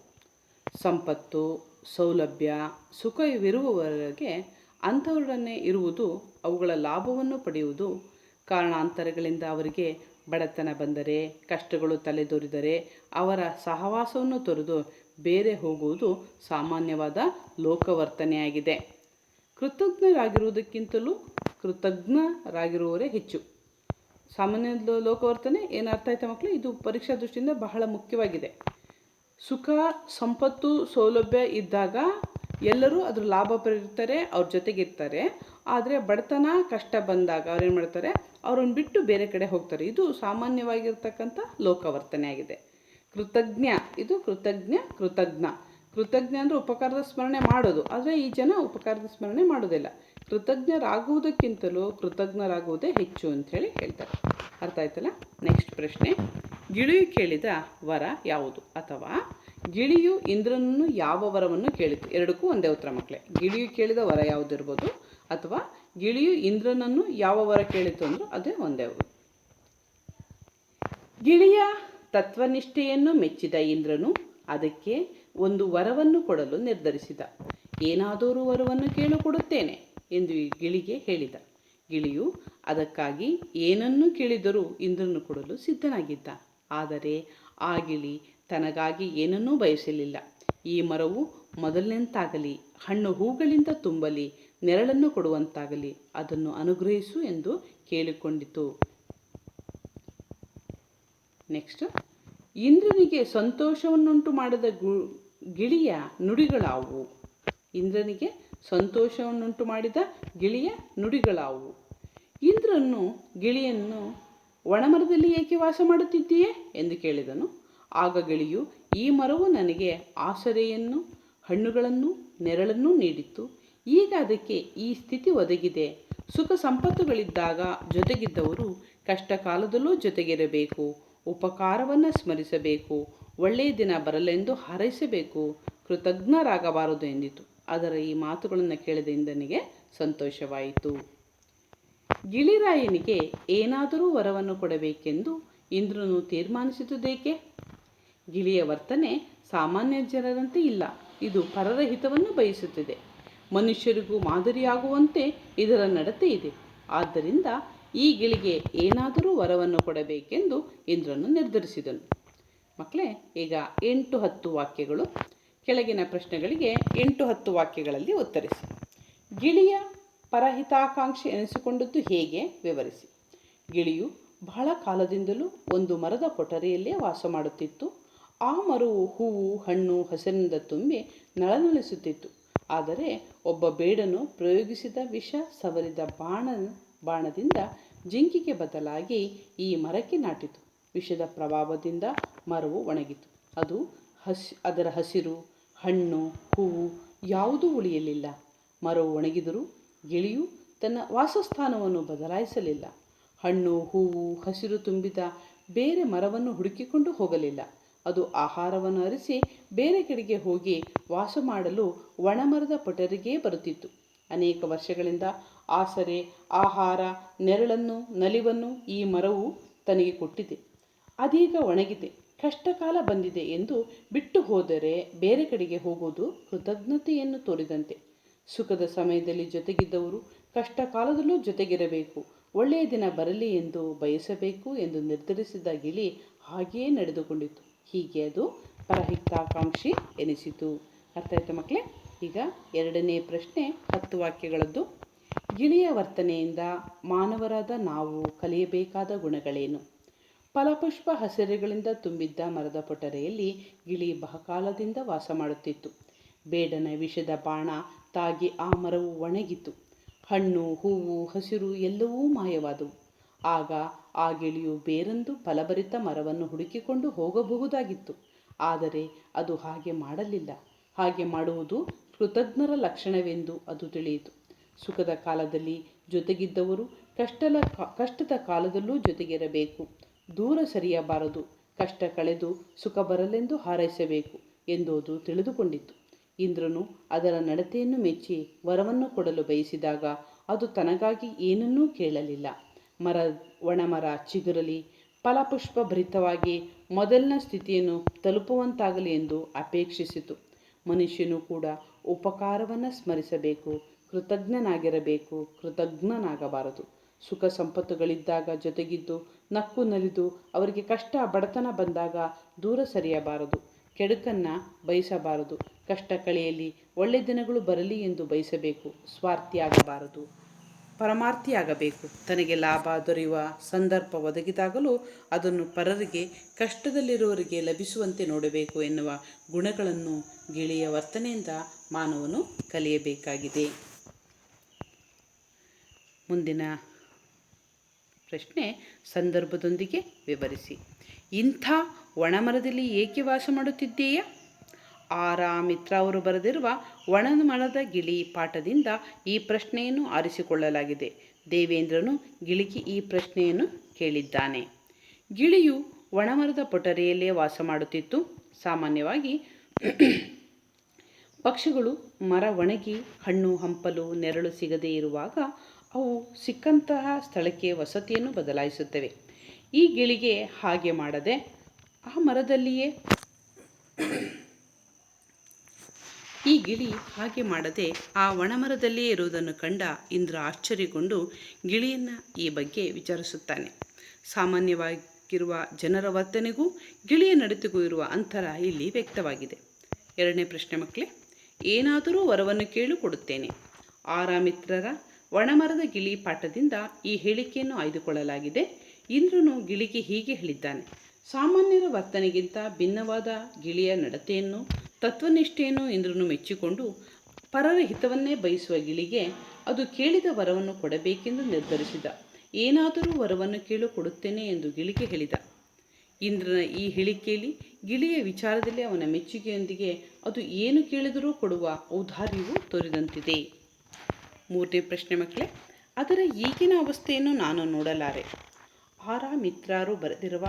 ಸಂಪತ್ತು, ಸೌಲಭ್ಯ, ಸುಖವಿರುವವರೆಗೆ ಅಂಥವರನ್ನೇ ಇರುವುದು, ಅವುಗಳ ಲಾಭವನ್ನು ಪಡೆಯುವುದು, ಕಾರಣಾಂತರಗಳಿಂದ ಅವರಿಗೆ ಬಡತನ ಬಂದರೆ, ಕಷ್ಟಗಳು ತಲೆದೋರಿದರೆ ಅವರ ಸಹವಾಸವನ್ನು ತೊರೆದು ಬೇರೆ ಹೋಗುವುದು ಸಾಮಾನ್ಯವಾದ ಲೋಕವರ್ತನೆಯಾಗಿದೆ. ಕೃತಜ್ಞರಾಗಿರುವುದಕ್ಕಿಂತಲೂ ಕೃತಜ್ಞರಾಗಿರುವವರೇ ಹೆಚ್ಚು. ಸಾಮಾನ್ಯ ಲೋಕವರ್ತನೆ ಏನು ಅರ್ಥ ಆಯ್ತಾ ಮಕ್ಕಳು? ಇದು ಪರೀಕ್ಷಾ ದೃಷ್ಟಿಯಿಂದ ಬಹಳ ಮುಖ್ಯವಾಗಿದೆ. ಸುಖ, ಸಂಪತ್ತು, ಸೌಲಭ್ಯ ಇದ್ದಾಗ ಎಲ್ಲರೂ ಅದ್ರ ಲಾಭ ಪಡೆಯುತ್ತಾರೆ, ಅವ್ರ ಜೊತೆಗಿರ್ತಾರೆ. ಆದರೆ ಬಡತನ, ಕಷ್ಟ ಬಂದಾಗ ಅವ್ರೇನು ಮಾಡ್ತಾರೆ? ಅವ್ರನ್ನ ಬಿಟ್ಟು ಬೇರೆ ಕಡೆ ಹೋಗ್ತಾರೆ. ಇದು ಸಾಮಾನ್ಯವಾಗಿರ್ತಕ್ಕಂಥ ಲೋಕವರ್ತನೆ ಆಗಿದೆ. ಕೃತಜ್ಞ, ಇದು ಕೃತಜ್ಞ ಅಂದರೆ ಉಪಕಾರದ ಸ್ಮರಣೆ ಮಾಡೋದು. ಆದರೆ ಈ ಜನ ಉಪಕಾರದ ಸ್ಮರಣೆ ಮಾಡೋದಿಲ್ಲ. ಕೃತಜ್ಞರಾಗುವುದಕ್ಕಿಂತಲೂ ಕೃತಜ್ಞರಾಗುವುದೇ ಹೆಚ್ಚು ಅಂಥೇಳಿ ಹೇಳ್ತಾರೆ. ಅರ್ಥ ಆಯ್ತಲ್ಲ? ನೆಕ್ಸ್ಟ್ ಪ್ರಶ್ನೆ, ಗಿಳಿಯು ಕೇಳಿದ ವರ ಯಾವುದು? ಅಥವಾ ಗಿಳಿಯು ಇಂದ್ರನನ್ನು ಯಾವ ವರವನ್ನು ಕೇಳಿತು? ಎರಡಕ್ಕೂ ಒಂದೇ ಉತ್ತರ ಮಕ್ಕಳೇ. ಗಿಳಿಯು ಕೇಳಿದ ವರ ಯಾವುದಿರ್ಬೋದು, ಅಥವಾ ಗಿಳಿಯು ಇಂದ್ರನನ್ನು ಯಾವ ವರ ಕೇಳಿತು ಅಂದರೂ ಅದೇ ಒಂದೇ. ಗಿಳಿಯ ತತ್ವನಿಷ್ಠೆಯನ್ನು ಮೆಚ್ಚಿದ ಇಂದ್ರನು ಅದಕ್ಕೆ ಒಂದು ವರವನ್ನು ಕೊಡಲು ನಿರ್ಧರಿಸಿದ. ಏನಾದರೂ ವರವನ್ನು ಕೇಳು, ಕೊಡುತ್ತೇನೆ ಎಂದು ಗಿಳಿಗೆ ಹೇಳಿದ. ಗಿಳಿಯು ಅದಕ್ಕಾಗಿ ಏನನ್ನು ಕೇಳಿದರೂ ಇಂದ್ರನು ಕೊಡಲು ಸಿದ್ಧನಾಗಿದ್ದ. ಆದರೆ ಆ ಗಿಳಿ ತನಗಾಗಿ ಏನನ್ನೂ ಬಯಸಲಿಲ್ಲ. ಈ ಮರವು ಮೊದಲಿನಂತಾಗಲಿ, ಹಣ್ಣು ಹೂಗಳಿಂದ ತುಂಬಲಿ, ನೆರಳನ್ನು ಕೊಡುವಂತಾಗಲಿ, ಅದನ್ನು ಅನುಗ್ರಹಿಸು ಎಂದು ಕೇಳಿಕೊಂಡಿತು. ನೆಕ್ಸ್ಟ್, ಇಂದ್ರನಿಗೆ ಸಂತೋಷವನ್ನುಂಟು ಮಾಡಿದ ಗಿಳಿಯ ನುಡಿಗಳಾವು? ಇಂದ್ರನಿಗೆ ಸಂತೋಷವನ್ನುಂಟು ಮಾಡಿದ ಗಿಳಿಯ ನುಡಿಗಳಾವು? ಇಂದ್ರನು ಗಿಳಿಯನ್ನು ಒಣಮರದಲ್ಲಿ ಏಕೆ ವಾಸ ಮಾಡುತ್ತಿದ್ದೀಯೇ ಎಂದು ಕೇಳಿದನು. ಆಗ ಗಿಳಿಯು, ಈ ಮರವು ನನಗೆ ಆಸರೆಯನ್ನು, ಹಣ್ಣುಗಳನ್ನು, ನೆರಳನ್ನು ನೀಡಿತ್ತು. ಈಗ ಅದಕ್ಕೆ ಈ ಸ್ಥಿತಿ ಒದಗಿದೆ. ಸುಖ ಸಂಪತ್ತುಗಳಿದ್ದಾಗ ಜೊತೆಗಿದ್ದವರು ಕಷ್ಟ ಕಾಲದಲ್ಲೂ ಜೊತೆಗಿರಬೇಕು, ಉಪಕಾರವನ್ನು ಸ್ಮರಿಸಬೇಕು, ಒಳ್ಳೆಯ ದಿನ ಬರಲೆಂದು ಹಾರೈಸಬೇಕು, ಕೃತಜ್ಞರಾಗಬಾರದು ಎಂದಿತು. ಅದರ ಈ ಮಾತುಗಳನ್ನು ಕೇಳಿದ ಇಂದ್ರನಿಗೆ ಸಂತೋಷವಾಯಿತು. ಗಿಳಿರಾಯನಿಗೆ ಏನಾದರೂ ವರವನ್ನು ಕೊಡಬೇಕೆಂದು ಇಂದ್ರನು ತೀರ್ಮಾನಿಸಿದುದೇಕೆ? ಗಿಳಿಯ ವರ್ತನೆ ಸಾಮಾನ್ಯ ಜನರಂತೆ ಇಲ್ಲ. ಇದು ಪರರ ಹಿತವನ್ನು ಬಯಸುತ್ತಿದೆ. ಮನುಷ್ಯರಿಗೂ ಮಾದರಿಯಾಗುವಂತೆ ಇದರ ನಡತೆ ಇದೆ. ಆದ್ದರಿಂದ ಈ ಗಿಳಿಗೆ ಏನಾದರೂ ವರವನ್ನು ಕೊಡಬೇಕೆಂದು ಇಂದ್ರನು ನಿರ್ಧರಿಸಿದನು. ಮಕ್ಕಳೇ, ಈಗ 8-10 ವಾಕ್ಯಗಳು. ಕೆಳಗಿನ ಪ್ರಶ್ನೆಗಳಿಗೆ 8-10 ವಾಕ್ಯಗಳಲ್ಲಿ ಉತ್ತರಿಸಿ. ಗಿಳಿಯ ಪರಹಿತಾಕಾಂಕ್ಷಿ ಎನಿಸಿಕೊಂಡದ್ದು ಹೇಗೆ ವಿವರಿಸಿ. ಗಿಳಿಯು ಬಹಳ ಕಾಲದಿಂದಲೂ ಒಂದು ಮರದ ಕೊಠರಿಯಲ್ಲೇ ವಾಸ ಮಾಡುತ್ತಿತ್ತು. ಆ ಮರವು ಹೂವು, ಹಣ್ಣು, ಹಸಿರಿನಿಂದ ತುಂಬಿ ನಳನಳಿಸುತ್ತಿತ್ತು. ಆದರೆ ಒಬ್ಬ ಬೇಡನು ಪ್ರಯೋಗಿಸಿದ ವಿಷ ಸವರಿದ ಬಾಣದಿಂದ ಜಿಂಕೆಗೆ ಬದಲಾಗಿ ಈ ಮರಕ್ಕೆ ನಾಟಿತು. ವಿಷದ ಪ್ರಭಾವದಿಂದ ಮರವು ಒಣಗಿತು. ಅದರ ಹಸಿರು, ಹಣ್ಣು, ಹೂವು ಯಾವುದೂ ಉಳಿಯಲಿಲ್ಲ. ಮರವು ಒಣಗಿದರೂ ಗಿಳಿಯು ತನ್ನ ವಾಸಸ್ಥಾನವನ್ನು ಬದಲಾಯಿಸಲಿಲ್ಲ. ಹಣ್ಣು, ಹೂವು, ಹಸಿರು ತುಂಬಿದ ಬೇರೆ ಮರವನ್ನು ಹುಡುಕಿಕೊಂಡು ಹೋಗಲಿಲ್ಲ. ಅದು ಆಹಾರವನ್ನು ಅರಿಸಿ ಬೇರೆ ಕಡೆಗೆ ಹೋಗಿ ವಾಸ ಮಾಡಲು ಒಣಮರದ ಪೊಟರಿಗೆ ಬರುತ್ತಿತ್ತು. ಅನೇಕ ವರ್ಷಗಳಿಂದ ಆಸರೆ, ಆಹಾರ, ನೆರಳನ್ನು, ನಲಿವನ್ನು ಈ ಮರವು ತನಗೆ ಕೊಟ್ಟಿದೆ. ಅದೀಗ ಒಣಗಿದೆ, ಕಷ್ಟಕಾಲ ಬಂದಿದೆ ಎಂದು ಬಿಟ್ಟು ಹೋದರೆ ಬೇರೆ ಕಡೆಗೆ ಹೋಗುವುದು ಕೃತಜ್ಞತೆಯನ್ನು ತೋರಿದಂತೆ. ಸುಖದ ಸಮಯದಲ್ಲಿ ಜೊತೆಗಿದ್ದವರು ಕಷ್ಟ ಕಾಲದಲ್ಲೂ ಜೊತೆಗಿರಬೇಕು, ಒಳ್ಳೆಯ ದಿನ ಬರಲಿ ಎಂದು ಬಯಸಬೇಕು ಎಂದು ನಿರ್ಧರಿಸಿದ ಗಿಳಿ ಹಾಗೆಯೇ ನಡೆದುಕೊಂಡಿತು. ಹೀಗೆ ಅದು ಪರಹಿತಾಕಾಂಕ್ಷಿ ಎನಿಸಿತು. ಅರ್ಥ ಆಯ್ತಾ ಮಕ್ಕಳೇ? ಈಗ 2ನೇ ಪ್ರಶ್ನೆ 10 ವಾಕ್ಯಗಳದ್ದು. ಗಿಳಿಯ ವರ್ತನೆಯಿಂದ ಮಾನವರಾದ ನಾವು ಕಲಿಯಬೇಕಾದ ಗುಣಗಳೇನು? ಫಲಪುಷ್ಪ ಹಸಿರುಗಳಿಂದ ತುಂಬಿದ್ದ ಮರದ ಪೊಟರೆಯಲ್ಲಿ ಗಿಳಿ ಬಹುಕಾಲದಿಂದ ವಾಸ ಮಾಡುತ್ತಿತ್ತು. ಬೇಡನ ವಿಷದ ಬಾಣ ತಾಗಿ ಆ ಮರವು ಒಣಗಿತು. ಹಣ್ಣು, ಹೂವು, ಹಸಿರು ಎಲ್ಲವೂ ಮಾಯವಾದವು. ಆಗ ಆ ಗಿಳಿಯು ಬೇರೊಂದು ಫಲಭರಿತ ಮರವನ್ನು ಹುಡುಕಿಕೊಂಡು ಹೋಗಬಹುದಾಗಿತ್ತು. ಆದರೆ ಅದು ಹಾಗೆ ಮಾಡಲಿಲ್ಲ. ಹಾಗೆ ಮಾಡುವುದು ಕೃತಜ್ಞರ ಲಕ್ಷಣವೆಂದು ಅದು ತಿಳಿಯಿತು. ಸುಖದ ಕಾಲದಲ್ಲಿ ಜೊತೆಗಿದ್ದವರು ಕಷ್ಟದ ಕಾಲದಲ್ಲೂ ಜೊತೆಗಿರಬೇಕು. ದೂರ ಸರಿಯಬಾರದು. ಕಷ್ಟ ಕಳೆದು ಸುಖ ಬರಲೆಂದು ಹಾರೈಸಬೇಕು ಎಂದು ಅದು ತಿಳಿದುಕೊಂಡಿತ್ತು. ಇಂದ್ರನು ಅದರ ನಡತೆಯನ್ನು ಮೆಚ್ಚಿ ವರವನ್ನು ಕೊಡಲು ಬಯಸಿದಾಗ ಅದು ತನಗಾಗಿ ಏನನ್ನೂ ಕೇಳಲಿಲ್ಲ. ಒಣಮರ ಚಿಗುರಲಿ, ಫಲಪುಷ್ಪ ಭರಿತವಾಗಿ ಮೊದಲಿನ ಸ್ಥಿತಿಯನ್ನು ತಲುಪುವಂತಾಗಲಿ ಎಂದು ಅಪೇಕ್ಷಿಸಿತು. ಮನುಷ್ಯನು ಕೂಡ ಉಪಕಾರವನ್ನು ಸ್ಮರಿಸಬೇಕು, ಕೃತಜ್ಞನಾಗಿರಬೇಕು, ಕೃತಜ್ಞನಾಗಬಾರದು. ಸುಖ ಸಂಪತ್ತುಗಳಿದ್ದಾಗ ಜೊತೆಗಿದ್ದು ನಕ್ಕು ನಲಿದು ಅವರಿಗೆ ಕಷ್ಟ ಬಡತನ ಬಂದಾಗ ದೂರ ಸರಿಯಬಾರದು. ಕೆಡುಕನ್ನು ಬಯಸಬಾರದು. ಕಷ್ಟ ಕಳೆಯಲಿ, ಒಳ್ಳೆಯ ದಿನಗಳು ಬರಲಿ ಎಂದು ಬಯಸಬೇಕು. ಸ್ವಾರ್ಥಿಯಾಗಬಾರದು, ಪರಮಾರ್ಥಿಯಾಗಬೇಕು. ತನಗೆ ಲಾಭ ದೊರೆಯುವ ಸಂದರ್ಭ ಒದಗಿದಾಗಲೂ ಅದನ್ನು ಪರರಿಗೆ, ಕಷ್ಟದಲ್ಲಿರುವವರಿಗೆ ಲಭಿಸುವಂತೆ ನೋಡಬೇಕು ಎನ್ನುವ ಗುಣಗಳನ್ನು ಗಿಳಿಯ ವರ್ತನೆಯಿಂದ ಮಾನವನು ಕಲಿಯಬೇಕಾಗಿದೆ. ಮುಂದಿನ ಪ್ರಶ್ನೆ ಸಂದರ್ಭದೊಂದಿಗೆ ವಿವರಿಸಿ. ಇಂಥ ಒಣಮರದಲ್ಲಿ ಏಕೆ ವಾಸ ಮಾಡುತ್ತಿದ್ದೀಯಾ? ರಾ ಮಿತ್ರ ಅವರು ಬರೆದಿರುವ ಒಣಮರದ ಗಿಳಿ ಪಾಠದಿಂದ ಈ ಪ್ರಶ್ನೆಯನ್ನು ಆರಿಸಿಕೊಳ್ಳಲಾಗಿದೆ. ದೇವೇಂದ್ರನು ಗಿಳಿಗೆ ಈ ಪ್ರಶ್ನೆಯನ್ನು ಕೇಳಿದ್ದಾನೆ. ಗಿಳಿಯು ಒಣಮರದ ಪೊಟರೆಯಲ್ಲೇ ವಾಸ ಮಾಡುತ್ತಿತ್ತು. ಸಾಮಾನ್ಯವಾಗಿ ಪಕ್ಷಿಗಳು ಮರ ಒಣಗಿ ಹಣ್ಣು ಹಂಪಲು ನೆರಳು ಸಿಗದೇ ಇರುವಾಗ ಅವು ಸಿಕ್ಕಂತಹ ಸ್ಥಳಕ್ಕೆ ವಸತಿಯನ್ನು ಬದಲಾಯಿಸುತ್ತವೆ. ಈ ಗಿಳಿಗೆ ಹಾಗೆ ಮಾಡದೆ ಆ ಒಣಮರದಲ್ಲಿಯೇ ಇರುವುದನ್ನು ಕಂಡ ಇಂದ್ರ ಆಶ್ಚರ್ಯಗೊಂಡು ಗಿಳಿಯನ್ನು ಈ ಬಗ್ಗೆ ವಿಚಾರಿಸುತ್ತಾನೆ. ಸಾಮಾನ್ಯವಾಗಿರುವ ಜನರ ವರ್ತನೆಗೂ ಗಿಳಿಯ ನಡತೆಗೂ ಇರುವ ಅಂತರ ಇಲ್ಲಿ ವ್ಯಕ್ತವಾಗಿದೆ. 2ನೇ ಪ್ರಶ್ನೆ ಮಕ್ಕಳೇ, ಏನಾದರೂ ವರವನ್ನು ಕೇಳು ಕೊಡುತ್ತೇನೆ. ರಾ ಮಿತ್ರರ ಒಣಮರದ ಗಿಳಿ ಪಾಠದಿಂದ ಈ ಹೇಳಿಕೆಯನ್ನು ಆಯ್ದುಕೊಳ್ಳಲಾಗಿದೆ. ಇಂದ್ರನು ಗಿಳಿಗೆ ಹೀಗೆ ಹೇಳಿದ್ದಾನೆ. ಸಾಮಾನ್ಯರ ವರ್ತನೆಗಿಂತ ಭಿನ್ನವಾದ ಗಿಳಿಯ ನಡತೆಯನ್ನು, ತತ್ವನಿಷ್ಠೆಯನ್ನು ಇಂದ್ರನು ಮೆಚ್ಚಿಕೊಂಡು ಪರರ ಹಿತವನ್ನೇ ಬಯಸುವ ಗಿಳಿಗೆ ಅದು ಕೇಳಿದ ವರವನ್ನು ಕೊಡಬೇಕೆಂದು ನಿರ್ಧರಿಸಿದ. ಏನಾದರೂ ವರವನ್ನು ಕೇಳು ಕೊಡುತ್ತೇನೆ ಎಂದು ಗಿಳಿಗೆ ಹೇಳಿದ. ಇಂದ್ರನ ಈ ಹೇಳಿಕೆಯಲ್ಲಿ ಗಿಳಿಯ ವಿಚಾರದಲ್ಲಿ ಅವನ ಮೆಚ್ಚುಗೆಯೊಂದಿಗೆ ಅದು ಏನು ಕೇಳಿದರೂ ಕೊಡುವ ಔದಾರ್ಯವು ತೋರಿದಂತಿದೆ. 3ನೇ ಪ್ರಶ್ನೆ ಮಕ್ಕಳೇ, ಅದರ ಈಗಿನ ಅವಸ್ಥೆಯನ್ನು ನಾನು ನೋಡಲಾರೆ. ರಾ ಮಿತ್ರರು ಬರೆದಿರುವ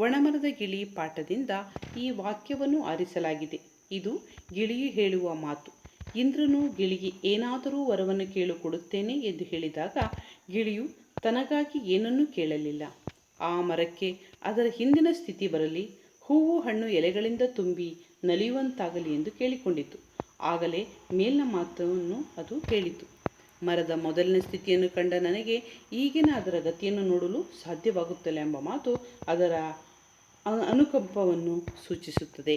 ಒಣಮರದ ಗಿಳಿ ಪಾಠದಿಂದ ಈ ವಾಕ್ಯವನ್ನು ಆರಿಸಲಾಗಿದೆ. ಇದು ಗಿಳಿಯು ಹೇಳುವ ಮಾತು. ಇಂದ್ರನು ಗಿಳಿಗೆ ಏನಾದರೂ ವರವನ್ನು ಕೇಳು ಕೊಡುತ್ತೇನೆ ಎಂದು ಹೇಳಿದಾಗ ಗಿಳಿಯು ತನಗಾಗಿ ಏನನ್ನೂ ಕೇಳಲಿಲ್ಲ. ಆ ಮರಕ್ಕೆ ಅದರ ಹಿಂದಿನ ಸ್ಥಿತಿ ಬರಲಿ, ಹೂವು ಹಣ್ಣು ಎಲೆಗಳಿಂದ ತುಂಬಿ ನಲಿಯುವಂತಾಗಲಿ ಎಂದು ಕೇಳಿಕೊಂಡಿತು. ಆಗಲೇ ಮೇಲಿನ ಮಾತನ್ನು ಅದು ಹೇಳಿತು. ಮರದ ಮೊದಲಿನ ಸ್ಥಿತಿಯನ್ನು ಕಂಡ ನನಗೆ ಈಗಿನ ಅದರ ಗತಿಯನ್ನು ನೋಡಲು ಸಾಧ್ಯವಾಗುತ್ತಿಲ್ಲ ಎಂಬ ಮಾತು ಅದರ ಅನುಕಂಪವನ್ನು ಸೂಚಿಸುತ್ತದೆ.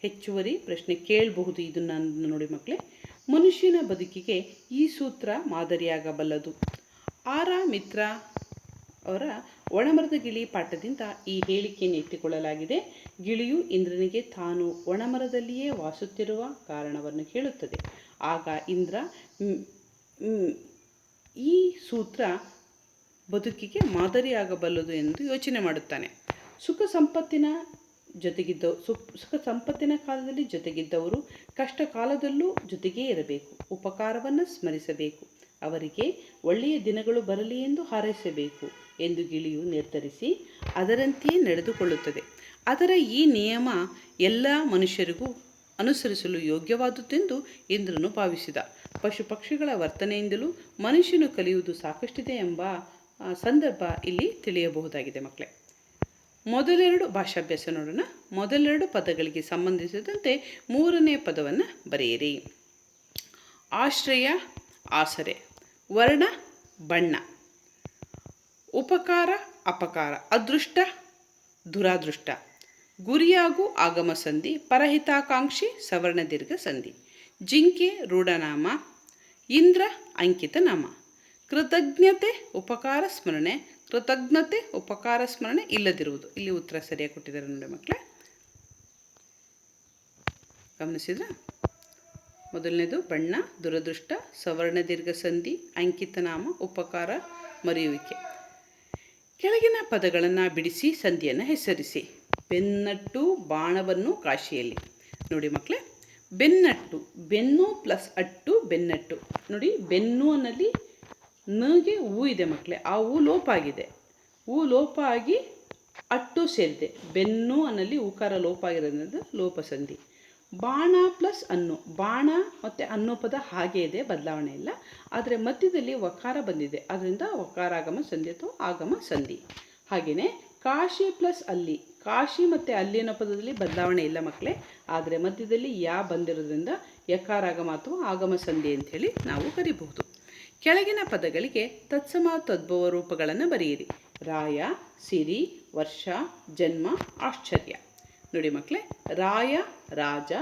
ಹೆಚ್ಚುವರಿ ಪ್ರಶ್ನೆ ಕೇಳಬಹುದು. ಇದನ್ನು ನೋಡಿ ಮಕ್ಕಳೇ, ಮನುಷ್ಯನ ಬದುಕಿಗೆ ಈ ಸೂತ್ರ ಮಾದರಿಯಾಗಬಲ್ಲದು. ಆರ್ ಮಿತ್ರ ಅವರ ಒಣಮರದ ಗಿಳಿ ಪಾಠದಿಂದ ಈ ಹೇಳಿಕೆಯನ್ನು ಎತ್ತಿಕೊಳ್ಳಲಾಗಿದೆ. ಗಿಳಿಯು ಇಂದ್ರನಿಗೆ ತಾನು ಒಣಮರದಲ್ಲಿಯೇ ವಾಸುತ್ತಿರುವ ಕಾರಣವನ್ನು ಹೇಳುತ್ತದೆ. ಆಗ ಇಂದ್ರ ಈ ಸೂತ್ರ ಬದುಕಿಗೆ ಮಾದರಿಯಾಗಬಲ್ಲದು ಎಂದು ಯೋಚನೆ ಮಾಡುತ್ತಾನೆ. ಸುಖ ಸಂಪತ್ತಿನ ಕಾಲದಲ್ಲಿ ಜೊತೆಗಿದ್ದವರು ಕಷ್ಟ ಕಾಲದಲ್ಲೂ ಜೊತೆಗೇ ಇರಬೇಕು. ಉಪಕಾರವನ್ನು ಸ್ಮರಿಸಬೇಕು. ಅವರಿಗೆ ಒಳ್ಳೆಯ ದಿನಗಳು ಬರಲಿ ಎಂದು ಹಾರೈಸಬೇಕು ಎಂದು ಗಿಳಿಯು ನಿರ್ಧರಿಸಿ ಅದರಂತೆಯೇ ನಡೆದುಕೊಳ್ಳುತ್ತದೆ. ಅದರ ಈ ನಿಯಮ ಎಲ್ಲ ಮನುಷ್ಯರಿಗೂ ಅನುಸರಿಸಲು ಯೋಗ್ಯವಾದುದೆಂದು ಇಂದ್ರನು ಭಾವಿಸಿದ. ಪಶು ಪಕ್ಷಿಗಳ ವರ್ತನೆಯಿಂದಲೂ ಮನುಷ್ಯನು ಕಲಿಯುವುದು ಸಾಕಷ್ಟಿದೆ ಎಂಬ ಸಂದರ್ಭ ಇಲ್ಲಿ ತಿಳಿಯಬಹುದಾಗಿದೆ ಮಕ್ಕಳೇ. ಮೊದಲೆರಡು ಭಾಷಾಭ್ಯಾಸ ನೋಡೋಣ. ಮೊದಲೆರಡು ಪದಗಳಿಗೆ ಸಂಬಂಧಿಸಿದಂತೆ ಮೂರನೇ ಪದವನ್ನು ಬರೆಯಿರಿ. ಆಶ್ರಯ, ಆಸರೆ. ವರ್ಣ, ಬಣ್ಣ. ಉಪಕಾರ, ಅಪಕಾರ. ಅದೃಷ್ಟ, ದುರಾದೃಷ್ಟ. ಗುರಿಯಾಗು ಆಗಮ ಸಂಧಿ. ಪರಹಿತಾಕಾಂಕ್ಷಿ ಸವರ್ಣ ದೀರ್ಘ ಸಂಧಿ. ಜಿಂಕೆ ರೂಢನಾಮ. ಇಂದ್ರ ಅಂಕಿತ ನಾಮ. ಕೃತಜ್ಞತೆ ಉಪಕಾರ ಸ್ಮರಣೆ. ಕೃತಜ್ಞತೆ ಉಪಕಾರ ಸ್ಮರಣೆ ಇಲ್ಲದಿರುವುದು. ಇಲ್ಲಿ ಉತ್ತರ ಸರಿಯಾಗಿ ಕೊಟ್ಟಿದ್ದಾರೆ ನೋಡಿ ಮಕ್ಕಳೇ, ಗಮನಿಸಿದ್ರ? ಮೊದಲನೇದು ಬಣ್ಣ, ದುರದೃಷ್ಟ, ಸವರ್ಣ ದೀರ್ಘ ಸಂಧಿ, ಅಂಕಿತ ನಾಮ, ಉಪಕಾರ, ಮರೆಯುವಿಕೆ. ಕೆಳಗಿನ ಪದಗಳನ್ನು ಬಿಡಿಸಿ ಸಂಧಿಯನ್ನು ಹೆಸರಿಸಿ. ಬೆನ್ನಟ್ಟು ಬಾಣವನ್ನು ಕಾಶಿಯಲ್ಲಿ. ನೋಡಿ ಮಕ್ಕಳೇ, ಬೆನ್ನಟ್ಟು, ಬೆನ್ನು ಪ್ಲಸ್ ಅಟ್ಟು ಬೆನ್ನಟ್ಟು. ನೋಡಿ, ಬೆನ್ನು ಅನ್ನಲ್ಲಿ ನಗೆ ಹೂ ಇದೆ ಮಕ್ಕಳೇ, ಆ ಹೂ ಲೋಪ ಆಗಿದೆ. ಹೂ ಲೋಪ ಆಗಿ ಅಟ್ಟು ಸೇರಿದೆ. ಬೆನ್ನು ಅನ್ನಲ್ಲಿ ಹೂಕಾರ ಲೋಪ ಆಗಿರೋದ್ರಿಂದ ಲೋಪ ಸಂಧಿ. ಬಾಣ ಪ್ಲಸ್ ಅನ್ನು. ಬಾಣ ಮತ್ತು ಅನ್ನೋ ಪದ ಹಾಗೆ ಇದೆ, ಬದಲಾವಣೆ ಇಲ್ಲ. ಆದರೆ ಮಧ್ಯದಲ್ಲಿ ವಕಾರ ಬಂದಿದೆ, ಅದರಿಂದ ವಕಾರಾಗಮ ಸಂಧಿ ಅಥವಾ ಆಗಮ ಸಂಧಿ. ಹಾಗೆಯೇ ಕಾಶಿ ಪ್ಲಸ್ ಅಲ್ಲಿ. ಕಾಶಿ ಮತ್ತು ಅಲ್ಲಿ ಅನ್ನೋ ಪದದಲ್ಲಿ ಬದಲಾವಣೆ ಇಲ್ಲ ಮಕ್ಕಳೇ, ಆದರೆ ಮಧ್ಯದಲ್ಲಿ ಯಾ ಬಂದಿರೋದ್ರಿಂದ ಯಕಾರಾಗಮ ಅಥವಾ ಆಗಮ ಸಂಧಿ ಅಂಥೇಳಿ ನಾವು ಕರಿಬಹುದು. ಕೆಳಗಿನ ಪದಗಳಿಗೆ ತತ್ಸಮ ತದ್ಭವ ರೂಪಗಳನ್ನು ಬರೆಯಿರಿ. ರಾಯ, ಸಿರಿ, ವರ್ಷ, ಜನ್ಮ, ಆಶ್ಚರ್ಯ. ನೋಡಿ ಮಕ್ಕಳೇ, ರಾಯ ರಾಜ,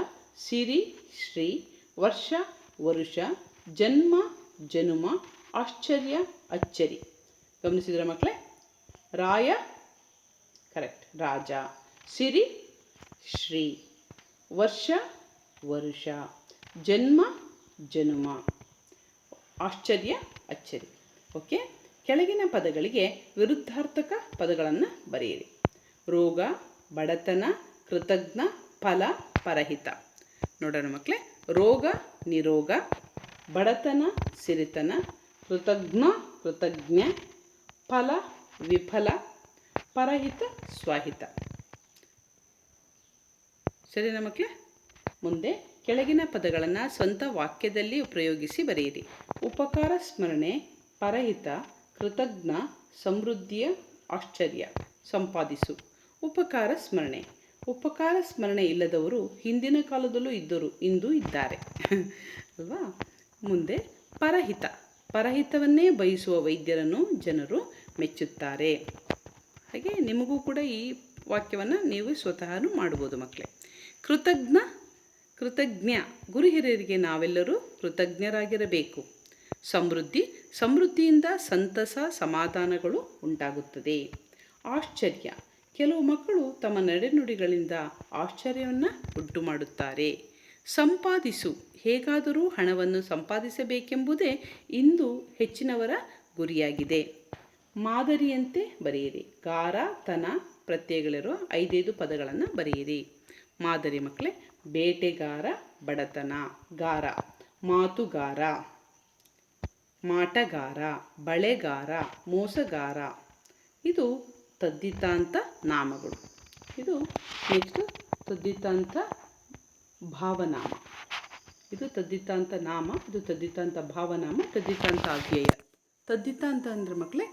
ಸಿರಿ ಶ್ರೀ, ವರ್ಷ ವರುಷ, ಜನ್ಮ ಜನುಮ, ಆಶ್ಚರ್ಯ ಅಚ್ಚರಿ. ಗಮನಿಸಿದ್ರ ಮಕ್ಕಳೇ? ರಾಯ ಕರೆಕ್ಟ್, ರಾಜ. ಸಿರಿ ಶ್ರೀ, ವರ್ಷ ವರುಷ, ಜನ್ಮ ಜನುಮ, ಆಶ್ಚರ್ಯ ಅಚ್ಚರಿ. ಓಕೆ, ಕೆಳಗಿನ ಪದಗಳಿಗೆ ವಿರುದ್ಧಾರ್ಥಕ ಪದಗಳನ್ನು ಬರೆಯಿರಿ. ರೋಗ, ಬಡತನ, ಕೃತಜ್ಞ, ಫಲ, ಪರಹಿತ. ನೋಡೋಣ ಮಕ್ಕಳೇ, ರೋಗ ನಿರೋಗ, ಬಡತನ ಸಿರಿತನ, ಕೃತಜ್ಞ ಕೃತಜ್ಞ, ಫಲ ವಿಫಲ, ಪರಹಿತ ಸ್ವಾಹಿತ. ಸರಿನಾ ಮಕ್ಕಳೇ? ಮುಂದೆ ಕೆಳಗಿನ ಪದಗಳನ್ನು ಸ್ವಂತ ವಾಕ್ಯದಲ್ಲಿ ಉಪಯೋಗಿಸಿ ಬರೆಯಿರಿ. ಉಪಕಾರ ಸ್ಮರಣೆ, ಪರಹಿತ, ಕೃತಜ್ಞ, ಸಮೃದ್ಧಿಯ, ಆಶ್ಚರ್ಯ. ಸಂಪಾದಿಸು. ಉಪಕಾರ ಸ್ಮರಣೆ. ಉಪಕಾರ ಸ್ಮರಣೆ ಇಲ್ಲದವರು ಹಿಂದಿನ ಕಾಲದಲ್ಲೂ ಇದ್ದರು, ಇಂದು ಇದ್ದಾರೆ ಅಲ್ವಾ? ಮುಂದೆ ಪರಹಿತ. ಪರಹಿತವನ್ನೇ ಬಯಸುವ ವೈದ್ಯರನ್ನು ಜನರು ಮೆಚ್ಚುತ್ತಾರೆ. ಹಾಗೆ ನಿಮಗೂ ಕೂಡ ಈ ವಾಕ್ಯವನ್ನು ನೀವು ಸ್ವತಃ ಮಾಡ್ಬೋದು ಮಕ್ಕಳೇ. ಕೃತಜ್ಞ, ಕೃತಜ್ಞ. ಗುರು ಹಿರಿಯರಿಗೆ ನಾವೆಲ್ಲರೂ ಕೃತಜ್ಞರಾಗಿರಬೇಕು. ಸಮೃದ್ಧಿ, ಸಮೃದ್ಧಿಯಿಂದ ಸಂತಸ ಸಮಾಧಾನಗಳು ಉಂಟಾಗುತ್ತದೆ. ಆಶ್ಚರ್ಯ, ಕೆಲವು ಮಕ್ಕಳು ತಮ್ಮ ನಡೆನುಡಿಗಳಿಂದ ಆಶ್ಚರ್ಯವನ್ನು ಉಂಟು ಮಾಡುತ್ತಾರೆ. ಸಂಪಾದಿಸು, ಹೇಗಾದರೂ ಹಣವನ್ನು ಸಂಪಾದಿಸಬೇಕೆಂಬುದೇ ಇಂದು ಹೆಚ್ಚಿನವರ ಗುರಿಯಾಗಿದೆ. ಮಾದರಿಯಂತೆ ಬರೆಯಿರಿ. ಗಾರ, ತನ, ಪ್ರತ್ಯಯಗಳಿರುವ 5 ಪದಗಳನ್ನು ಬರೆಯಿರಿ. ಮಾದರಿ ಮಕ್ಕಳೇ, ಬೇಟೆಗಾರ, ಬಡತನ, ಗಾರ. ಮಾತುಗಾರ, ಮಾಟಗಾರ, ಬಳೆಗಾರ, ಮೋಸಗಾರ. ಇದು ತದ್ದಿತಾಂತ ನಾಮಗಳು. ಇದು ನೆಕ್ಸ್ಟ್ ತದ್ದಿತಾಂತ ಭಾವನಾಮ. ಇದು ತದ್ದಿತಾಂತ ನಾಮ, ಇದು ತದ್ದಿತಾಂತ ಭಾವನಾಮ, ತದ್ದಿತಾಂತ ಅವ್ಯಯ. ತದ್ದಿತಾಂತ ಅಂದರೆ ಮಕ್ಕಳೇ,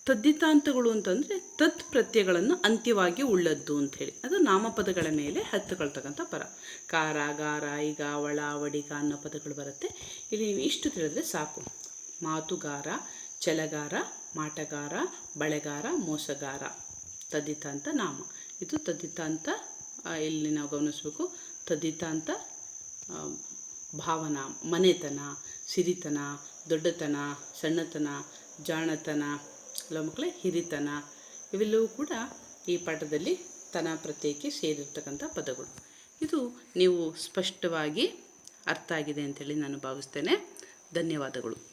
ತದ್ದಿತಾಂತಗಳು ಅಂತಂದರೆ ತತ್ ಪ್ರತ್ಯಯಗಳನ್ನು ಅಂತ್ಯವಾಗಿ ಉಳ್ಳದ್ದು ಅಂಥೇಳಿ. ಅದು ನಾಮಪದಗಳ ಮೇಲೆ ಹತ್ತುಕೊಳ್ತಕ್ಕಂಥ ಪರ. ಕಾರ, ಗಾರ, ಈಗ, ಒಳ, ವಡಿಗ ಅನ್ನೋ ಪದಗಳು ಬರುತ್ತೆ. ಇಲ್ಲಿ ನೀವು ಇಷ್ಟು ತಿಳಿದ್ರೆ ಸಾಕು. ಮಾತುಗಾರ, ಛಲಗಾರ, ಮಾಟಗಾರ, ಬಳೆಗಾರ, ಮೋಸಗಾರ. ತದ್ದಿತಾಂತ ನಾಮ. ಇದು ತದ್ದಿತಾಂತ. ಇಲ್ಲಿ ನಾವು ಗಮನಿಸಬೇಕು, ತದ್ದಿತಾಂತ ಭಾವನಾ, ಮನೆತನ, ಸಿರಿತನ, ದೊಡ್ಡತನ, ಸಣ್ಣತನ, ಜಾಣತನ, ಅಲ್ಲ ಮಕ್ಕಳೇ, ಹಿರಿತನ, ಇವೆಲ್ಲವೂ ಕೂಡ ಈ ಪಾಠದಲ್ಲಿ ತನ ಪ್ರತ್ಯಯಕ್ಕೆ ಸೇರಿರ್ತಕ್ಕಂಥ ಪದಗಳು. ಇದು ನೀವು ಸ್ಪಷ್ಟವಾಗಿ ಅರ್ಥ ಆಗಿದೆ ಅಂತೇಳಿ ನಾನು ಭಾವಿಸ್ತೇನೆ. ಧನ್ಯವಾದಗಳು.